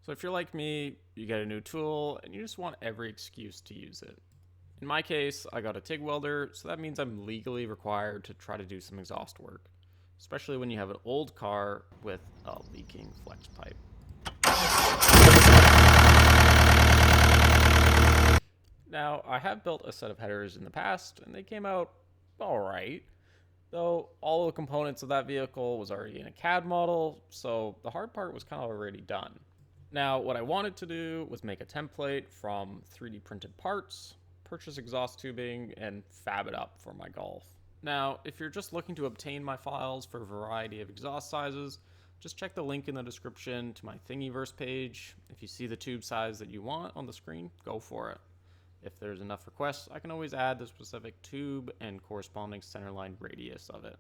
So if you're like me, you get a new tool and you just want every excuse to use it. In my case, I got a TIG welder, so that means I'm legally required to try to do some exhaust work, especially when you have an old car with a leaking flex pipe. Now, I have built a set of headers in the past, and they came out alright, though all the components of that vehicle was already in a CAD model, so the hard part was kind of already done. Now, what I wanted to do was make a template from 3D printed parts, purchase exhaust tubing, and fab it up for my Golf. Now, if you're just looking to obtain my files for a variety of exhaust sizes, just check the link in the description to my Thingiverse page. If you see the tube size that you want on the screen, go for it. If there's enough requests, I can always add the specific tube and corresponding centerline radius of it.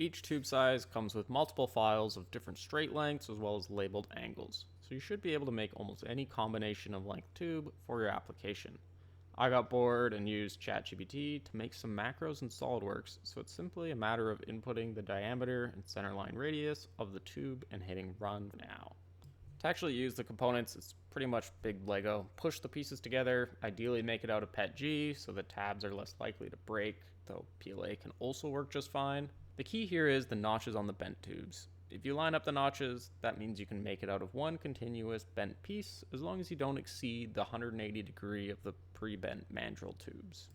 Each tube size comes with multiple files of different straight lengths as well as labeled angles, so you should be able to make almost any combination of length tube for your application. I got bored and used ChatGPT to make some macros in SolidWorks, so it's simply a matter of inputting the diameter and centerline radius of the tube and hitting run now. To actually use the components, it's pretty much big Lego. Push the pieces together, ideally make it out of PETG so the tabs are less likely to break, though PLA can also work just fine. The key here is the notches on the bent tubes. If you line up the notches, that means you can make it out of one continuous bent piece as long as you don't exceed the 180 degree of the pre-bent mandrel tubes.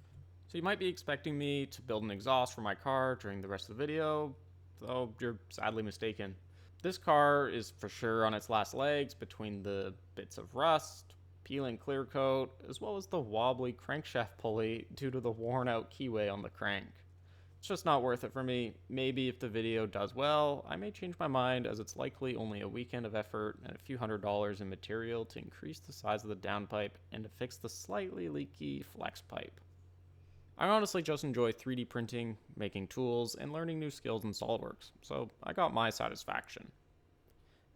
So you might be expecting me to build an exhaust for my car during the rest of the video, though you're sadly mistaken. This car is for sure on its last legs between the bits of rust, peeling clear coat, as well as the wobbly crankshaft pulley due to the worn out keyway on the crank. It's just not worth it for me. Maybe if the video does well, I may change my mind as it's likely only a weekend of effort and a few $100s in material to increase the size of the downpipe and to fix the slightly leaky flex pipe. I honestly just enjoy 3D printing, making tools, and learning new skills in SolidWorks, so I got my satisfaction.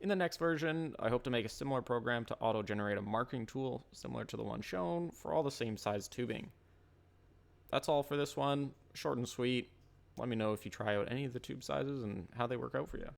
In the next version, I hope to make a similar program to auto-generate a marking tool similar to the one shown for all the same size tubing. That's all for this one, short and sweet. Let me know if you try out any of the tube sizes and how they work out for you.